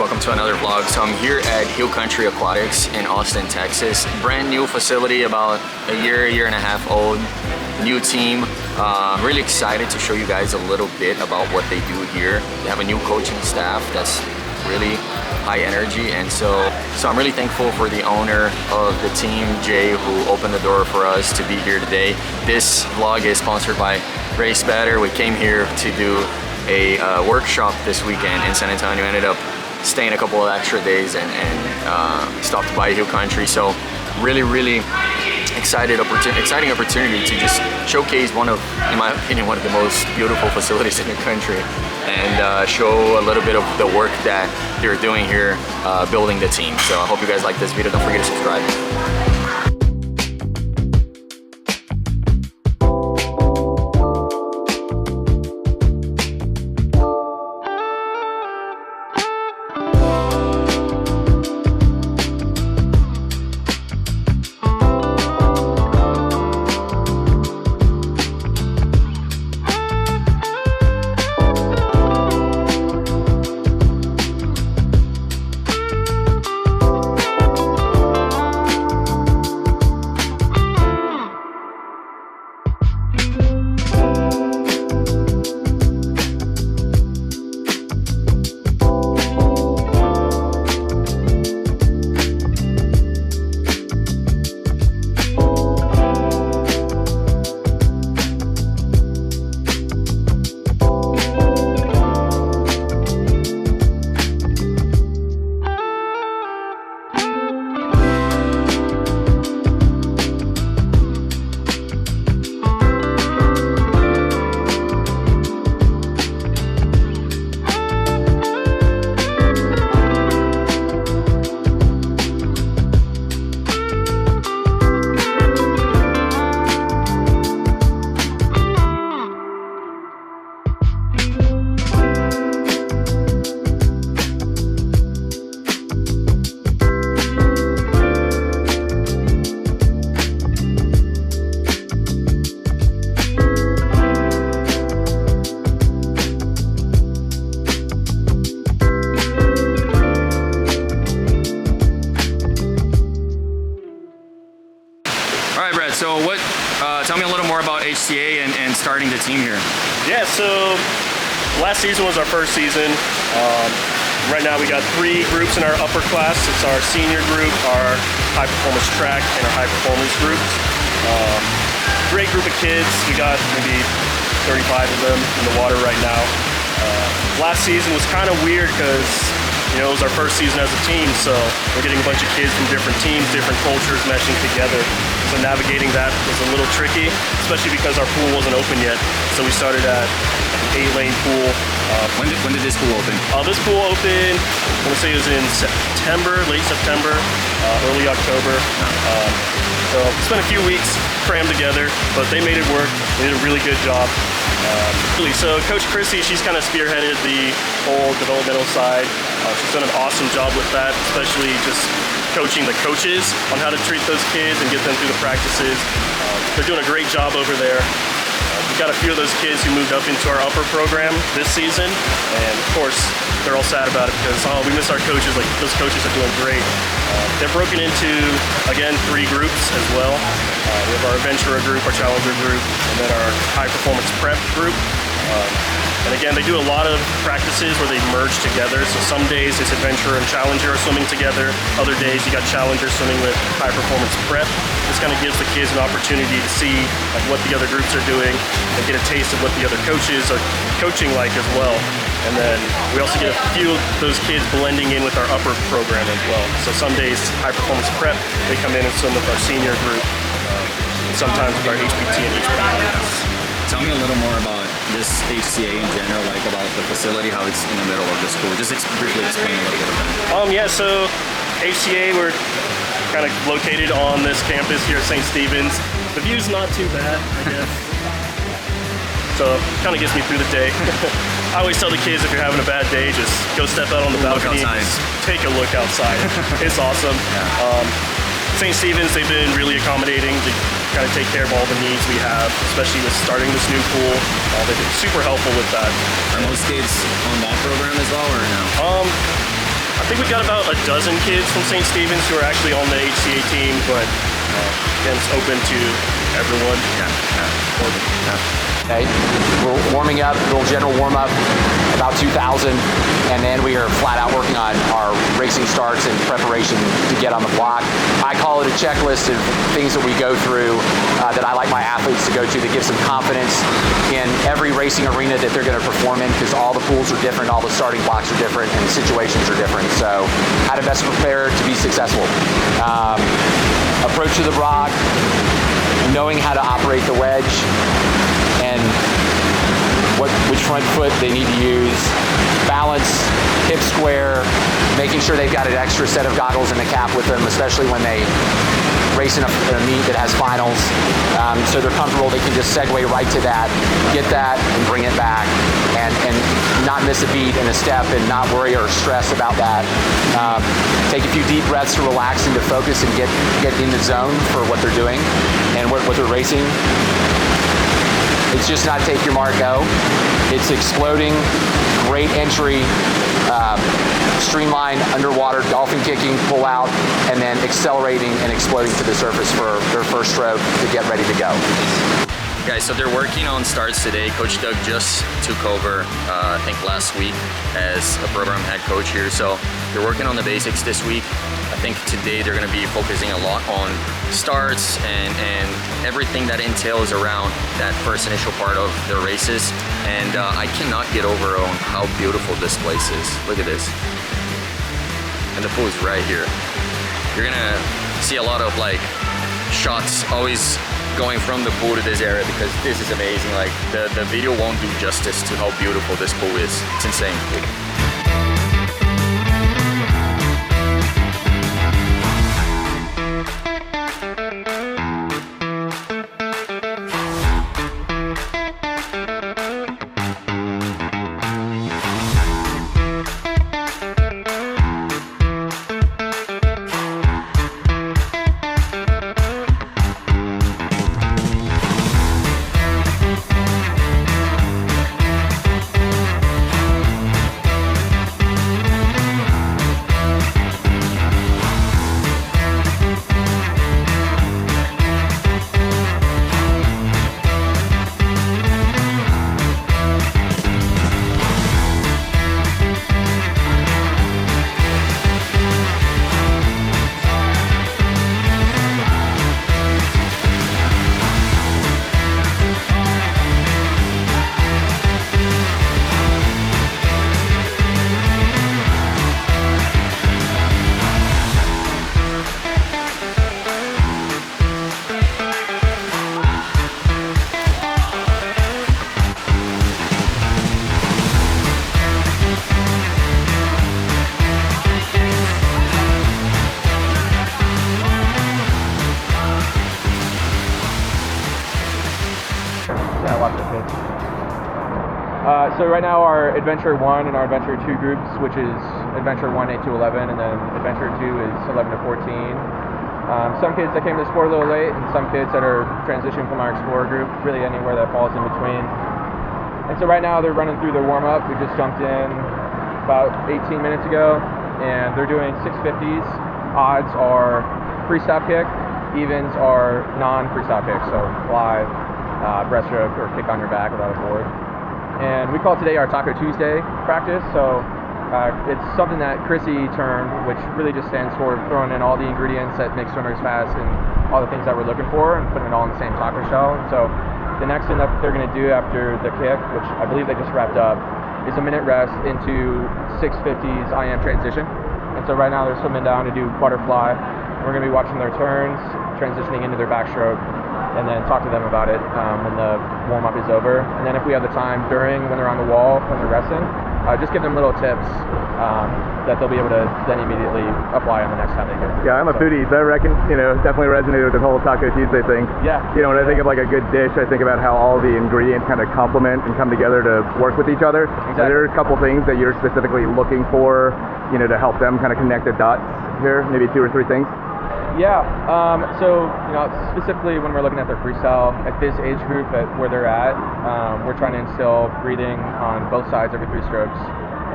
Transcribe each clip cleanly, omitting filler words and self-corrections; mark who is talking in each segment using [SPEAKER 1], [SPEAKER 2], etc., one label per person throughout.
[SPEAKER 1] welcome to another vlog. So I'm here at Hill Country Aquatics in Austin, Texas. Brand new facility, about a year and a half old. New team. I'm really excited to show you guys a little bit about what they do here. They have a new coaching staff that's really high energy, and so I'm really thankful for the owner of the team, Jay, who opened the door for us to be here today. This vlog is sponsored by RaceBetter. We came here to do a workshop this weekend in San Antonio. Ended up staying a couple of extra days and stopped by Hill Country. So really exciting opportunity to just showcase one of, in my opinion, one of the most beautiful facilities in the country, and show a little bit of the work that they're doing here, building the team. So I hope you guys like this video. Don't forget to subscribe. So tell me a little more about HCA and starting the team here.
[SPEAKER 2] Yeah, so last season was our first season. Right now we got 3 groups in our upper class. It's our senior group, our high performance track, and our high performance groups. Great group of kids. We got maybe 35 of them in the water right now. Last season was kind of weird because it was our first season as a team, so we're getting a bunch of kids from different teams, different cultures meshing together. So navigating that was a little tricky, especially because our pool wasn't open yet. So we started at an 8-lane pool.
[SPEAKER 1] When did this pool open?
[SPEAKER 2] This pool opened, I want to say it was in September, late September, early October. So spent a few weeks crammed together, but they made it work. They did a really good job. So Coach Chrissy, she's kind of spearheaded the whole developmental side. She's done an awesome job with that, especially just coaching the coaches on how to treat those kids and get them through the practices. They're doing a great job over there. We've got a few of those kids who moved up into our upper program this season, and of course they're all sad about it because we miss our coaches. Like, those coaches are doing great. They're broken into, again, 3 groups as well. We have our adventurer group, our challenger group, and then our high performance prep group. And again, they do a lot of practices where they merge together. So some days it's adventurer and challenger are swimming together. Other days you got challenger swimming with high performance prep. This kind of gives the kids an opportunity to see what the other groups are doing and get a taste of what the other coaches are coaching like as well. And then we also get a few of those kids blending in with our upper program as well. So some days high performance prep, they come in and swim with our senior group. Sometimes with our HPT and HPT.
[SPEAKER 1] Tell me a little more about this HCA in general, like about the facility, how it's in the middle of the school. Just briefly explain a little bit about it.
[SPEAKER 2] Yeah, so HCA, we're kind of located on this campus here at St. Stephen's. The view's not too bad, I guess. So kind of gets me through the day. I always tell the kids, if you're having a bad day, just go step out on the balcony, take a look outside. It's awesome. Yeah. St. Stephen's, they've been really accommodating to kind of take care of all the needs we have, especially with starting this new pool. They've been super helpful with that.
[SPEAKER 1] Are most kids on that program as well, or no?
[SPEAKER 2] I think we got about a dozen kids from St. Stephen's who are actually on the HCA team, but again, it's open to everyone.
[SPEAKER 3] Okay, we're warming up, a little general warm up, about 2,000, and then we are flat out working on our racing starts and preparation to get on the block. I call it a checklist of things that we go through that I like my athletes to go to that give some confidence in every racing arena that they're going to perform in, because all the pools are different, all the starting blocks are different, and situations are different. So how to best prepare to be successful. Approach to the rock, knowing how to operate the wedge, and which front foot they need to use, balance, hip square, making sure they've got an extra set of goggles and a cap with them, especially when they race in a meet that has finals, so they're comfortable. They can just segue right to that, get that, and bring it back, and not miss a beat and a step, and not worry or stress about that. Take a few deep breaths to relax and to focus and get in the zone for what they're doing and what they're racing. It's just not take your mark, go. It's exploding, great entry, streamline, underwater, dolphin kicking, pull out, and then accelerating and exploding to the surface for their first stroke to get ready to go.
[SPEAKER 1] Guys, so they're working on starts today. Coach Doug just took over, I think last week, as a program head coach here. So they're working on the basics this week. I think today they're going to be focusing a lot on starts and everything that entails around that first initial part of their races. And I cannot get over on how beautiful this place is. Look at this. And the pool is right here. You're going to see a lot of like shots always going from the pool to this area, because this is amazing. Like the video won't do justice to how beautiful this pool is. It's insane.
[SPEAKER 4] So right now our Adventure 1 and our Adventure 2 groups, which is Adventure 1, 8 to 11, and then Adventure 2 is 11 to 14. Some kids that came to the sport a little late, and some kids that are transitioning from our Explorer group, really anywhere that falls in between. And so right now they're running through their warm-up. We just jumped in about 18 minutes ago, and they're doing 650s. Odds are freestyle kick, evens are non-freestyle kick, so fly, breaststroke, or kick on your back without a board. And we call today our Taco Tuesday practice, so it's something that Chrissy termed, which really just stands for throwing in all the ingredients that make swimmers fast and all the things that we're looking for and putting it all in the same taco shell. And so the next thing that they're going to do after the kick, which I believe they just wrapped up, is a minute rest into 650s IM transition. And so right now they're swimming down to do butterfly. We're going to be watching their turns, transitioning into their backstroke, and then talk to them about it when the warm-up is over. And then if we have the time during, when they're on the wall, when they're resting, just give them little tips that they'll be able to then immediately apply on the next time they get.
[SPEAKER 5] Yeah, I'm a foodie, so I reckon, definitely resonated with the whole Taco Tuesday thing.
[SPEAKER 4] Yeah.
[SPEAKER 5] When I think of like a good dish, I think about how all the ingredients kind of complement and come together to work with each other.
[SPEAKER 4] Exactly.
[SPEAKER 5] Are there a couple things that you're specifically looking for, to help them kind of connect the dots here? Maybe 2 or 3 things?
[SPEAKER 4] Yeah, so specifically when we're looking at their freestyle, at this age group, at where they're at, we're trying to instill breathing on both sides every 3 strokes,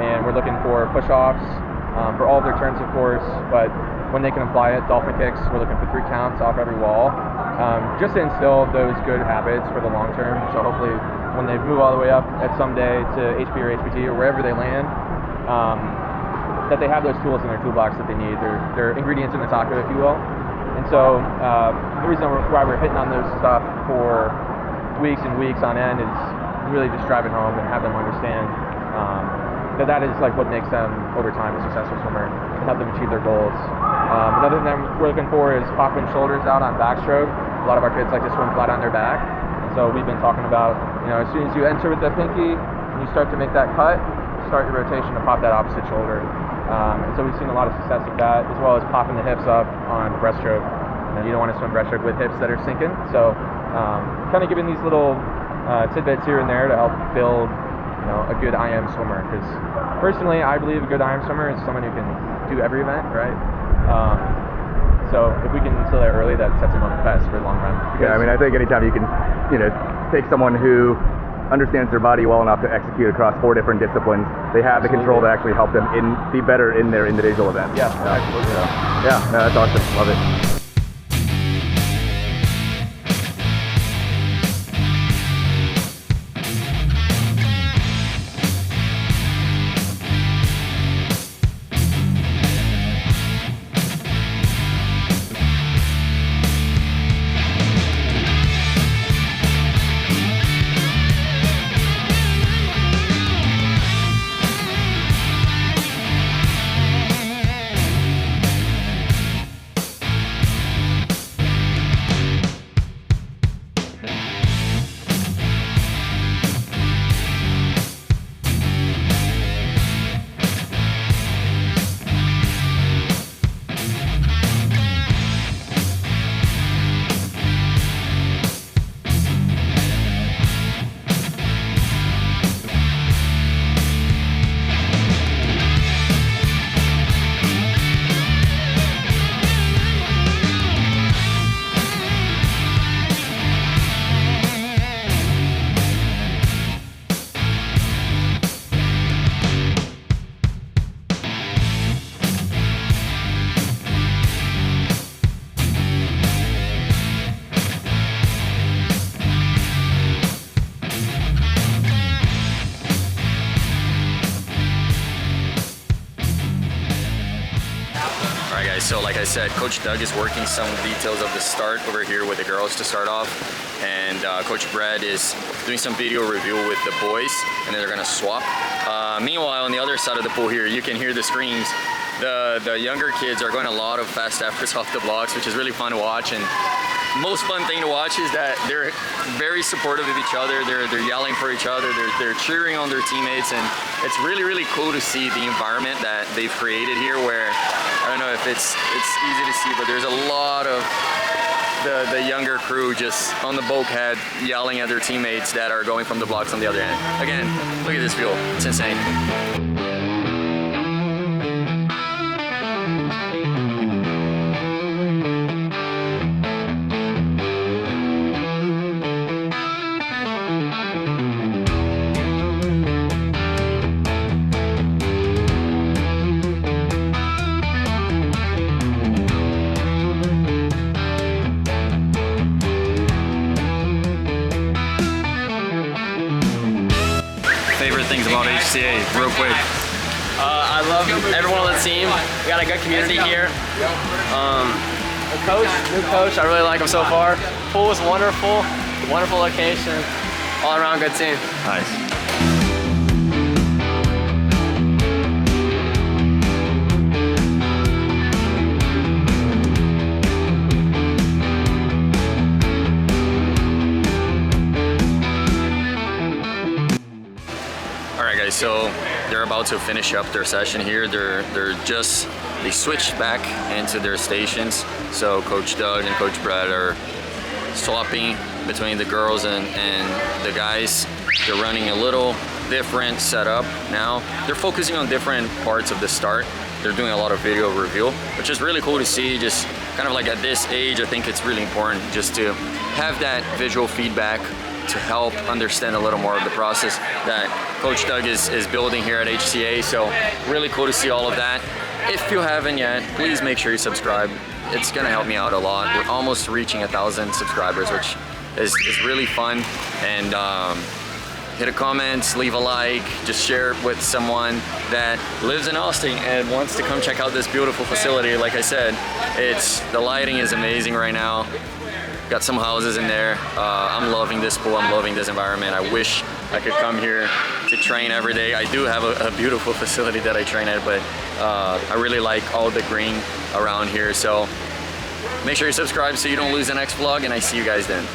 [SPEAKER 4] and we're looking for push-offs, for all of their turns, of course, but when they can apply it, dolphin kicks, we're looking for 3 counts off every wall, just to instill those good habits for the long term. So hopefully when they move all the way up at some day to HP or HPT or wherever they land, that they have those tools in their toolbox that they need, their ingredients in the taco, if you will. And so the reason why we're hitting on those stuff for weeks and weeks on end is really just drive it home and have them understand that is like what makes them over time a successful swimmer and help them achieve their goals. Another thing we're looking for is popping shoulders out on backstroke. A lot of our kids like to swim flat on their back. And so we've been talking about, as soon as you enter with the pinky and you start to make that cut, start your rotation to pop that opposite shoulder. And so we've seen a lot of success with that, as well as popping the hips up on breaststroke. You don't want to swim breaststroke with hips that are sinking. So kind of giving these little tidbits here and there to help build a good IM swimmer, because personally I believe a good IM swimmer is someone who can do every event, right? So if we can instill that early, that sets them up best for the long run.
[SPEAKER 5] Yeah, I mean, I think anytime you can, take someone who understands their body well enough to execute across 4 different disciplines, they have the control to actually help them be better in their individual events.
[SPEAKER 4] Yeah, absolutely.
[SPEAKER 5] Yeah, no, that's awesome. Love it.
[SPEAKER 1] So like I said, Coach Doug is working some details of the start over here with the girls to start off, and Coach Brad is doing some video review with the boys, and then they're gonna swap. Meanwhile, on the other side of the pool here, you can hear the screams. The younger kids are going a lot of fast efforts off the blocks, which is really fun to watch. And most fun thing to watch is that they're very supportive of each other. They're yelling for each other. They're cheering on their teammates, and it's really, really cool to see the environment that they've created here, where I don't know if it's easy to see, but there's a lot of the younger crew just on the bulkhead yelling at their teammates that are going from the blocks on the other end. Again, look at this fuel. It's insane. Favorite things about HCA, real quick?
[SPEAKER 6] I love everyone on the team. We got a good community here. The new coach, I really like him so far. Pool was wonderful, wonderful location, all around good team.
[SPEAKER 1] Nice. So they're about to finish up their session here. They switched back into their stations. So Coach Doug and Coach Brad are swapping between the girls and the guys. They're running a little different setup now. They're focusing on different parts of the start. They're doing a lot of video review, which is really cool to see. Just kind of like at this age, I think it's really important just to have that visual feedback to help understand a little more of the process that Coach Doug is building here at HCA. So really cool to see all of that. If you haven't yet, please make sure you subscribe. It's gonna help me out a lot. We're almost reaching 1,000 subscribers, which is really fun. And hit a comment, leave a like, just share it with someone that lives in Austin and wants to come check out this beautiful facility. Like I said, the lighting is amazing right now. Got some houses in there. I'm loving this pool, I'm loving this environment. I wish I could come here to train every day. I do have a beautiful facility that I train at, but I really like all the green around here. So make sure you subscribe so you don't lose the next vlog, and I see you guys then.